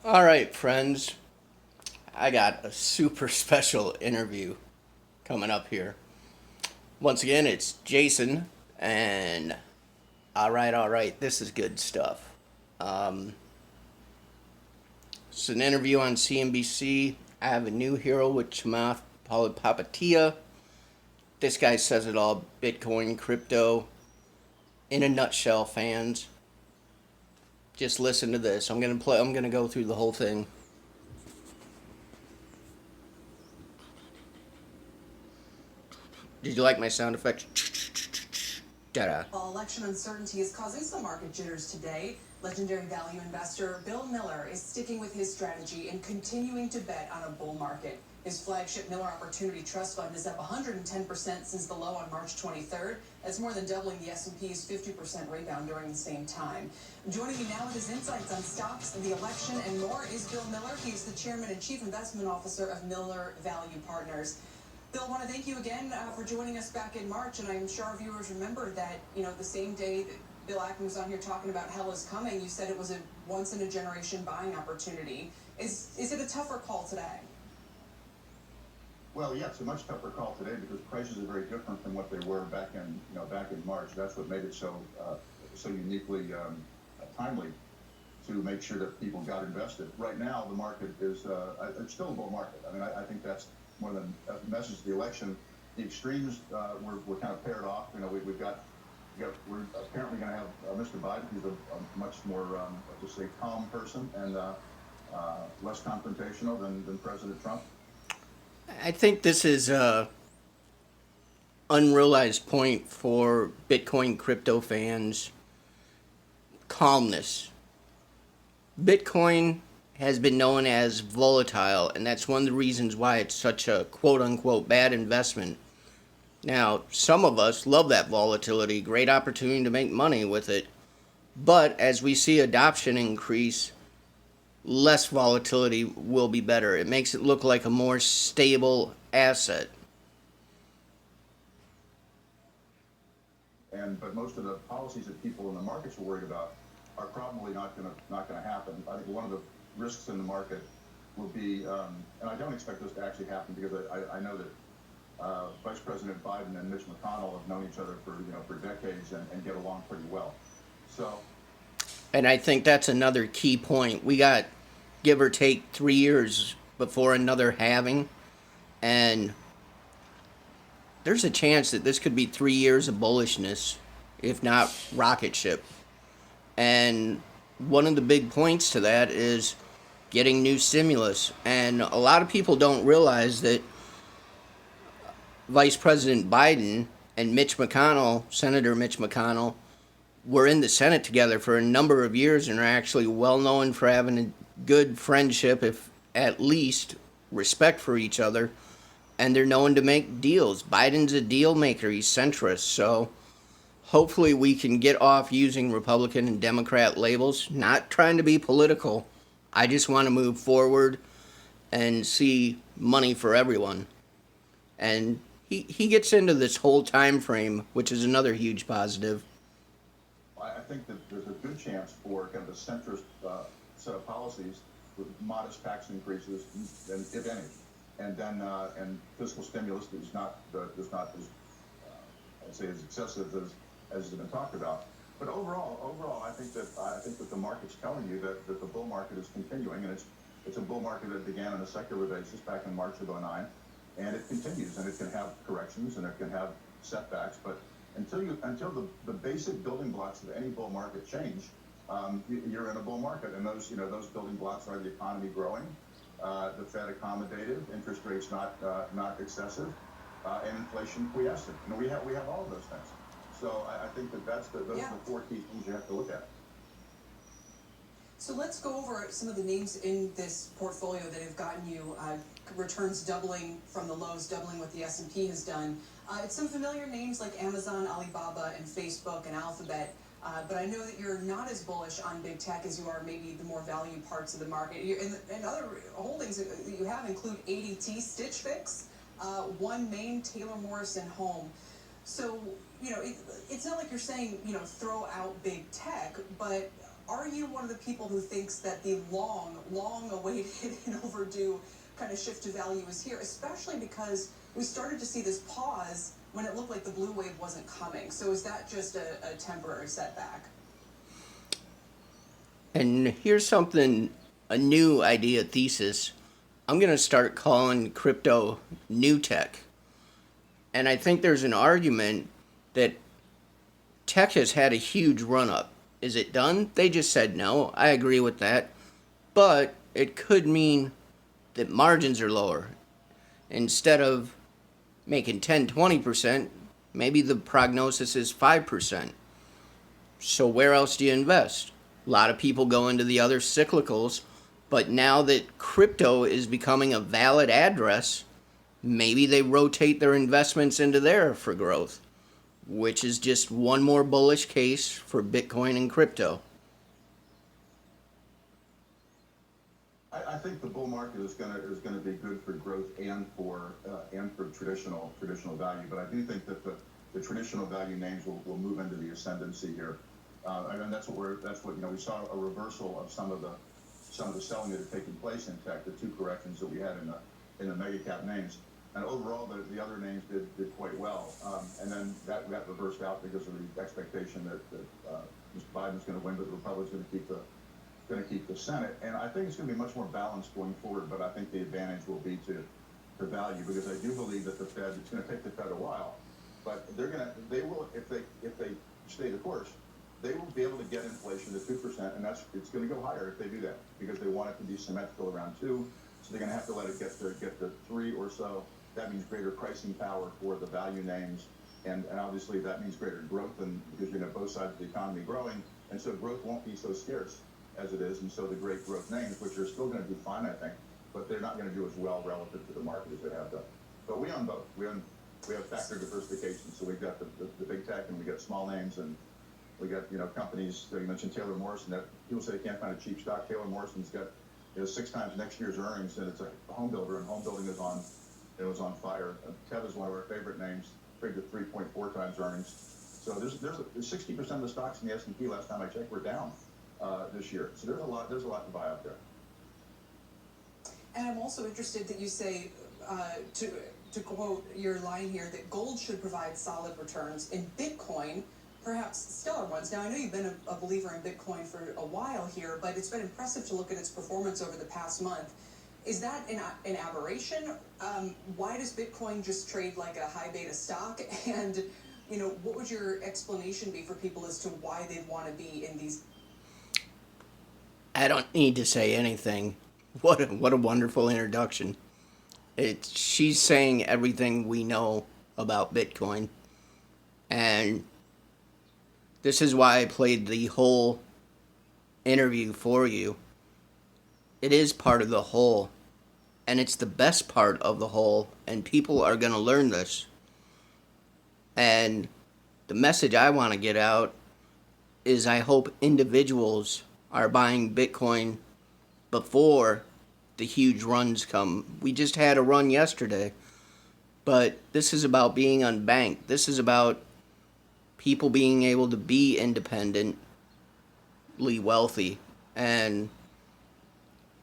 All right, friends. I got a super special interview coming up here. Once again, it's Jason, and all right, this is good stuff. Um, it's an interview on CNBC. I have a new hero with Chamath Palihapitiya. This guy says it all: Bitcoin, crypto, in a nutshell. Fans, just listen to this. I'm gonna play. I'm gonna go through the whole thing. Did you like my sound effects? Da-da. While election uncertainty is causing some market jitters today, legendary value investor Bill Miller is sticking with his strategy and continuing to bet on a bull market. His flagship Miller Opportunity Trust Fund is up 110% since the low on March 23rd. That's more than doubling the S&P's 50% rebound during the same time. Joining me now with his insights on stocks, the election, and more is Bill Miller. He's the chairman and chief investment officer of Miller Value Partners. Bill, I want to thank you again for joining us back in March, and I'm sure our viewers remember that, the same day that Bill Ackman was on here talking about hell is coming, you said it was a once-in-a-generation buying opportunity. Is it a tougher call today? Well, yeah, it's a much tougher call today because prices are very different than what they were back in March. That's what made it so uniquely timely to make sure that people got invested. Right now, the market is it's still a bull market. I mean, I think that's one of the messages of the election. The extremes we're kind of paired off. We're apparently going to have Mr. Biden, who's a much more just say calm person and less confrontational than President Trump. I think this is a unrealized point for Bitcoin crypto fans: calmness. Bitcoin has been known as volatile, and that's one of the reasons why it's such a quote unquote bad investment. Now, some of us love that volatility, great opportunity to make money with it. But as we see adoption increase, less volatility will be better. It makes it look like a more stable asset. But most of the policies that people in the markets are worried about are probably not going to happen. I think one of the risks in the market will be, and I don't expect this to actually happen because I know that Vice President Biden and Mitch McConnell have known each other for decades and get along pretty well. So, And I think that's another key point. We got, give or take, 3 years before another halving, and there's a chance that this could be 3 years of bullishness, if not rocket ship. And one of the big points to that is getting new stimulus. And a lot of people don't realize that Vice President Biden and Mitch McConnell, Senator Mitch McConnell, were in the Senate together for a number of years and are actually well known for having a good friendship, if at least respect for each other. And they're known to make deals. Biden's a deal maker. He's centrist. So hopefully we can get off using Republican and Democrat labels. Not trying to be political. I just want to move forward and see money for everyone. And he gets into this whole time frame, which is another huge positive. I think that there's a good chance for kind of a centrist set of policies with modest tax increases, if any, and then and fiscal stimulus that is not as I'd say as excessive as has been talked about. But overall, I think that the market's telling you that the bull market is continuing, and it's a bull market that began on a secular basis back in March of '09, and it continues, and it can have corrections and it can have setbacks, but until the basic building blocks of any bull market change, you're in a bull market, and those building blocks are the economy growing, the Fed accommodative, interest rates not excessive, and inflation quiescent. We have all of those things. So I think those are the four key things you have to look at. So let's go over some of the names in this portfolio that have gotten you returns doubling from the lows, doubling what the S&P has done. It's some familiar names like Amazon, Alibaba, and Facebook, and Alphabet. But I know that you're not as bullish on big tech as you are maybe the more value parts of the market. And other holdings that you have include ADT, Stitch Fix, One Main, Taylor Morrison Home. So, it's not like you're saying, throw out big tech, but Are you one of the people who thinks that the long awaited and overdue kind of shift to value is here, especially because we started to see this pause when it looked like the blue wave wasn't coming? So is that just a temporary setback? And here's something, a new idea thesis. I'm going to start calling crypto new tech. And I think there's an argument that tech has had a huge run up. Is it done? They just said no. I agree with that. But it could mean that margins are lower. Instead of making 10, 20%, maybe the prognosis is 5%. So where else do you invest? A lot of people go into the other cyclicals, but now that crypto is becoming a valid address, maybe they rotate their investments into there for growth, which is just one more bullish case for Bitcoin and crypto. I think the bull market is gonna be good for growth and for traditional value. But I do think that the traditional value names will move into the ascendancy here. And that's what we saw a reversal of some of the selling that had taken place in tech, the two corrections that we had in the mega cap names. And overall, the other names did quite well. And then that got reversed out because of the expectation that Mr. Biden's going to win, but the Republicans going to keep the Senate. And I think it's going to be much more balanced going forward. But I think the advantage will be to value, because I do believe that the Fed, it's going to take the Fed a while, but they will if they stay the course, they will be able to get inflation to 2%, and it's going to go higher if they do that, because they want it to be symmetrical around 2. So they're going to have to let it get to 3 or so. That means greater pricing power for the value names, and obviously that means greater growth, and because you're going to have both sides of the economy growing, and so growth won't be so scarce as it is, and so the great growth names, which are still going to do fine, I think, but they're not going to do as well relative to the market as they have done. But we own both. We have factor diversification, so we've got the big tech, and we got small names, and we got companies. You mentioned Taylor Morrison. That people say they can't find a cheap stock. Taylor Morrison's got 6 times next year's earnings, and it's a home builder, and home building is on fire. Tev is one of our favorite names, traded at 3.4 times earnings. So there's 60% of the stocks in the S&P last time I checked were down this year. So there's a lot to buy out there. And I'm also interested that you say, to quote your line here, that gold should provide solid returns, in Bitcoin, perhaps stellar ones. Now, I know you've been a believer in Bitcoin for a while here, but it's been impressive to look at its performance over the past month. Is that an aberration? Why does Bitcoin just trade like a high beta stock? And, what would your explanation be for people as to why they'd want to be in these? I don't need to say anything. What a wonderful introduction. She's saying everything we know about Bitcoin. And this is why I played the whole interview for you. It is part of the whole. And it's the best part of the whole. And people are going to learn this. And the message I want to get out is I hope individuals are buying Bitcoin before the huge runs come. We just had a run yesterday. But this is about being unbanked. This is about people being able to be independently wealthy. And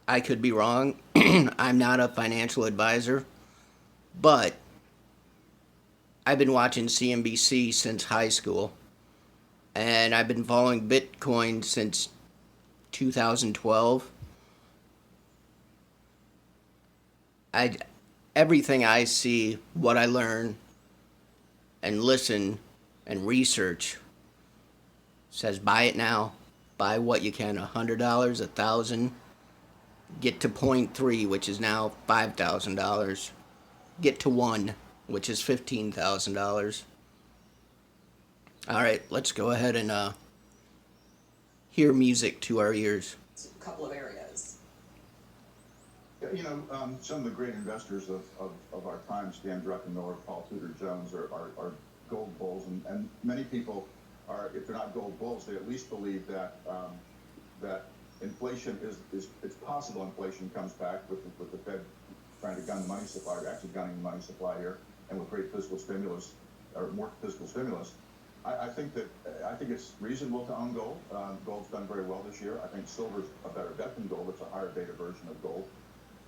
I could be wrong. I'm not a financial advisor. But I've been watching CNBC since high school. And I've been following Bitcoin since 2012. Everything I see, what I learn and listen and research says buy it now. Buy what you can, $100, $1,000. Get to 0.3, which is now $5,000. Get to 1, which is $15,000. All right, let's go ahead and hear music to our ears. A couple of areas. Some of the great investors of our time, Stan Druckenmiller, Paul Tudor Jones, are gold bulls, and many people are, if they're not gold bulls, they at least believe that that inflation is it's possible inflation comes back with the Fed trying to gun the money supply, or actually gunning the money supply here, and with great fiscal stimulus, or more fiscal stimulus. I think it's reasonable to own gold. Gold's done very well this year. I think silver's a better bet than gold. It's a higher beta version of gold,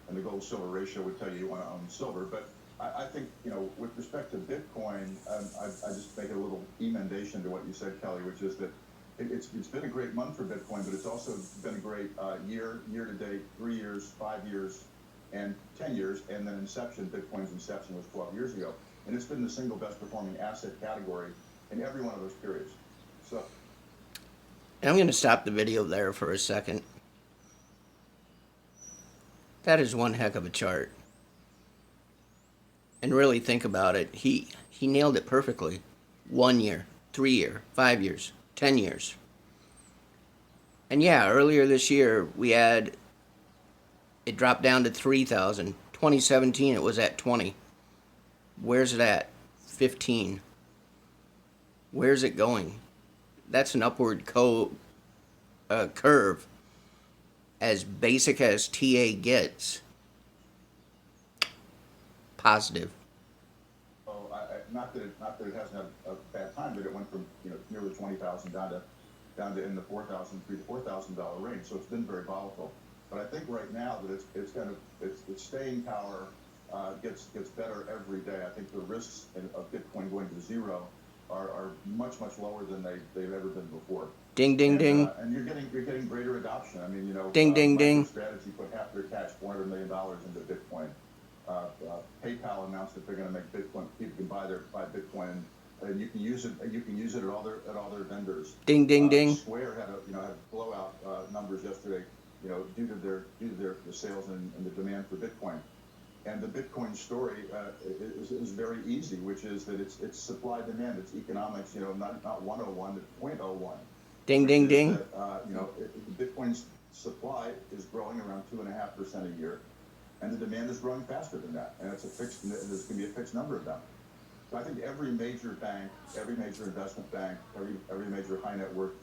and the gold-silver ratio would tell you want to own silver. But I think, with respect to Bitcoin, I just make a little emendation to what you said, Kelly, which is that it's been a great month for Bitcoin, but it's also been a great year to date, 3 years, 5 years, and 10 years, and then Bitcoin's inception was 12 years ago, and it's been the single best performing asset category in every one of those periods. So, And I'm going to stop the video there for a second. That is one heck of a chart. And really think about it. He nailed it perfectly. 1 year, 3 year, 5 years, 10 years. And yeah, earlier this year it dropped down to 3,000. 2017 it was at 20. Where's it at? 15. Where's it going? That's an upward curve as basic as TA gets. Positive. oh, not that it hasn't had a bad time, but it went from nearly 20,000 down to in the $3,000 to $4,000 range. So it's been very volatile. But I think right now that its staying power gets better every day. I think the risks of Bitcoin going to zero are much lower than they've ever been before. Ding ding ding. And you're getting greater adoption. I mean, ding ding ding. MicroStrategy put half their cash, $400 million into Bitcoin. PayPal announced that they're going to make Bitcoin. People can buy Bitcoin, and you can use it. You can use it at all their vendors. Ding ding ding. Square had blowout numbers yesterday. Due to their sales and the demand for Bitcoin. And the Bitcoin story is very easy, which is that it's supply demand, it's economics. Not 101, it's 0.01. Ding ding ding. Bitcoin's supply is growing around 2.5% a year, and the demand is growing faster than that. And it's there's going to be a fixed number of them. So I think every major bank, every major investment bank, every major high net worth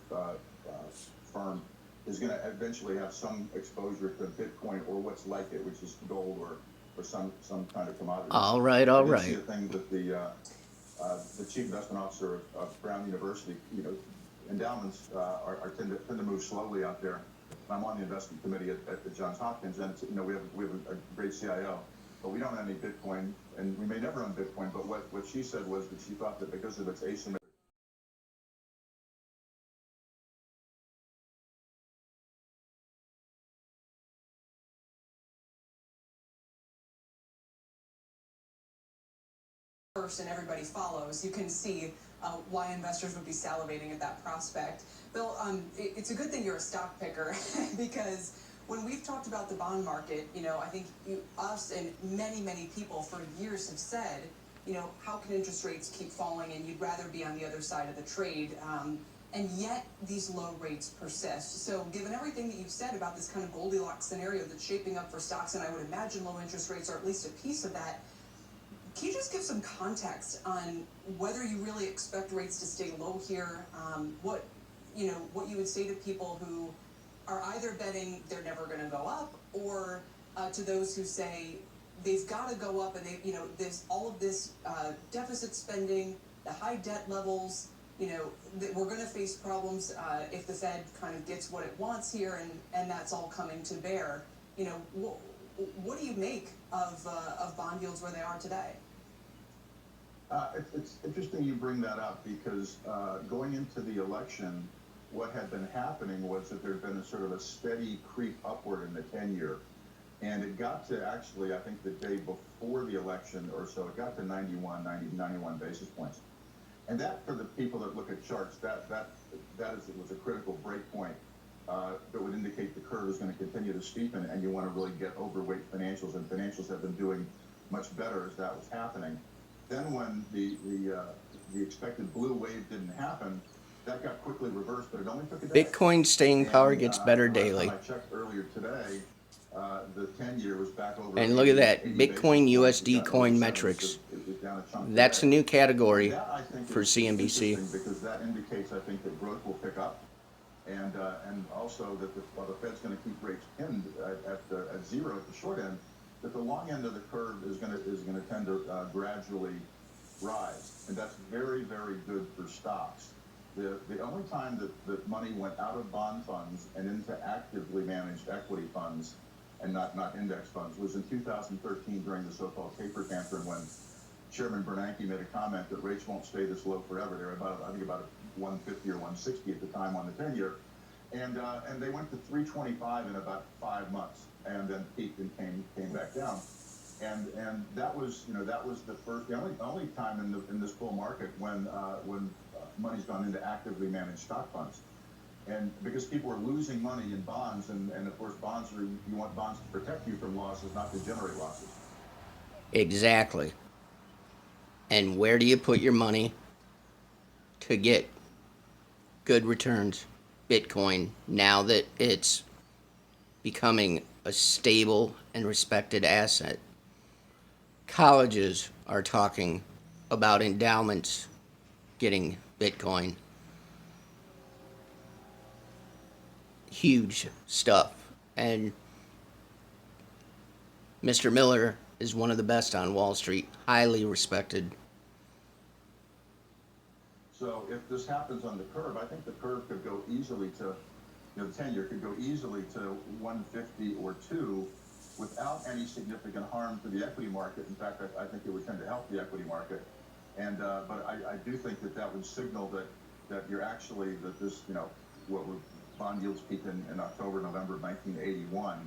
firm is going to eventually have some exposure to Bitcoin or what's like it, which is gold or some kind of commodity. All right. I did see a thing that the chief investment officer of Brown University, endowments tend to move slowly out there. I'm on the investment committee at the Johns Hopkins, and we have a great CIO, but we don't own any Bitcoin, and we may never own Bitcoin. But what she said was that she thought that because of its asymmetric first and everybody follows, you can see why investors would be salivating at that prospect. Bill, it's a good thing you're a stock picker because when we've talked about the bond market, I think us and many people for years have said, how can interest rates keep falling and you'd rather be on the other side of the trade, and yet these low rates persist. So given everything that you've said about this kind of Goldilocks scenario that's shaping up for stocks, and I would imagine low interest rates are at least a piece of that, can you just give some context on whether you really expect rates to stay low here? What you would say to people who are either betting they're never going to go up, or to those who say they've got to go up, and there's all of this deficit spending, the high debt levels. That we're going to face problems if the Fed kind of gets what it wants here, and that's all coming to bear. What do you make of bond yields where they are today? It's interesting you bring that up because going into the election, what had been happening was that there had been a sort of a steady creep upward in the 10-year. And it got to actually, I think the day before the election or so, it got to 91 basis points. And that, for the people that look at charts, that was a critical break point that would indicate the curve is going to continue to steepen, and you want to really get overweight financials, and financials have been doing much better as that was happening. Then when the expected blue wave didn't happen, that got quickly reversed, but it only took a day. Bitcoin staying power gets better daily. I checked earlier today, the 10-year was back over. And look at that, Bitcoin USD coin metrics. That's a new category for CNBC. Because that indicates, I think, that growth will pick up, and also that while the Fed's going to keep rates pinned at zero at the short end, that the long end of the curve is going to tend to gradually rise, and that's very, very good for stocks. The only time that money went out of bond funds and into actively managed equity funds and not index funds was in 2013 during the so-called taper tantrum, when Chairman Bernanke made a comment that rates won't stay this low forever. They were about, I think, about 150 or 160 at the time on the 10-year, and they went to 325 in about 5 months, and then peaked and came back down. And that was, that was the only time in this bull market when money's gone into actively managed stock funds. And because people are losing money in bonds, and of course you want bonds to protect you from losses, not to generate losses. Exactly. And where do you put your money to get good returns? Bitcoin, now that it's becoming a stable and respected asset. Colleges are talking about endowments getting Bitcoin. Huge stuff. And Mr. Miller is one of the best on Wall Street, highly respected. So if this happens on the curve, I think the curve could go easily to, the 10-year could go easily to 150 or 2 without any significant harm to the equity market. In fact, I think it would tend to help the equity market. And but I do think that would signal that you're actually, that this, what would bond yields peaked in October, November of 1981.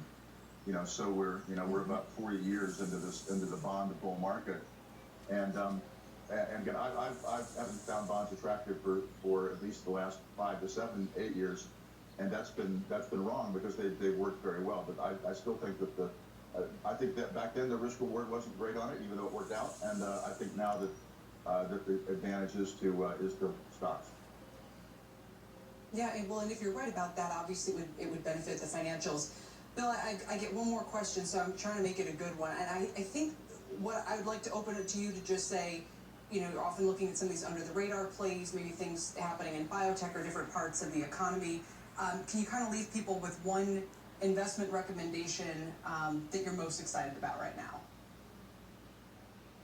So we're about 40 years into the bond bull market. And again, I haven't found bonds attractive for at least the last 5 to 7, 8 years, and that's been wrong, because they've worked very well. But I still think that I think that back then the risk reward wasn't great on it, even though it worked out. And I think now that the advantage is to stocks. Yeah, and if you're right about that, obviously it would benefit the financials. Bill, I get one more question, so I'm trying to make it a good one. And I think what I would like to open it to you to just say, you're often looking at some of these under the radar plays, maybe things happening in biotech or different parts of the economy. Can you kind of leave people with one investment recommendation that you're most excited about right now?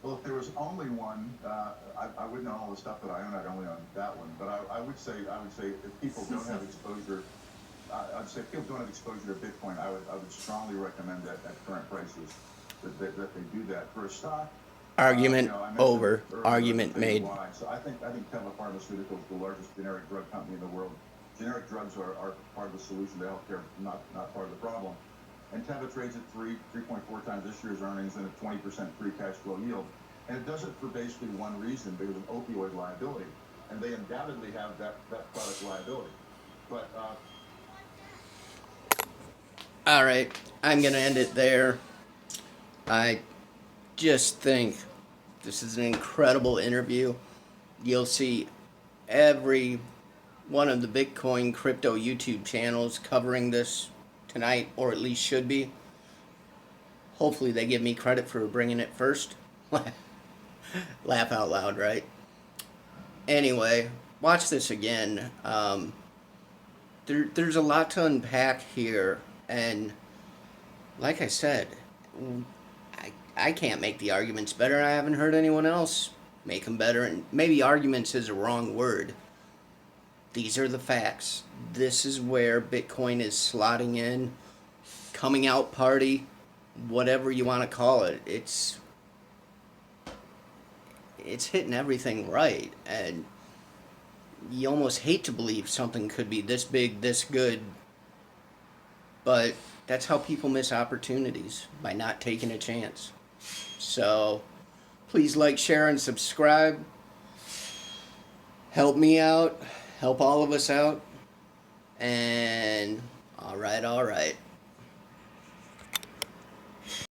Well, if there was only one, I wouldn't own all the stuff that I own. I'd only own that one. But I would say if people don't have exposure, I'd say if people don't have exposure to Bitcoin, I would strongly recommend that at current prices that they do that. For a stock, Argument over. earlier, Argument made. why. So I think Teva Pharmaceuticals is the largest generic drug company in the world. Generic drugs are part of the solution to healthcare, not part of the problem. And Teva trades at 3.4 times this year's earnings and a 20% free cash flow yield. And it does it for basically one reason, because of opioid liability. And they undoubtedly have that product liability. But All right, I'm going to end it there. I just think this is an incredible interview. You'll see every one of the Bitcoin crypto YouTube channels covering this tonight, or at least should be. Hopefully they give me credit for bringing it first. Laugh out loud, right? Anyway, watch this again. There's a lot to unpack here, and like I said, I can't make the arguments better. I haven't heard anyone else make them better, and maybe arguments is a wrong word. These are the facts. This is where Bitcoin is slotting in, coming out party, whatever you want to call it. It's hitting everything right, and you almost hate to believe something could be this big, this good, but that's how people miss opportunities, by not taking a chance. So please like, share, and subscribe. Help me out. Help all of us out. And all right.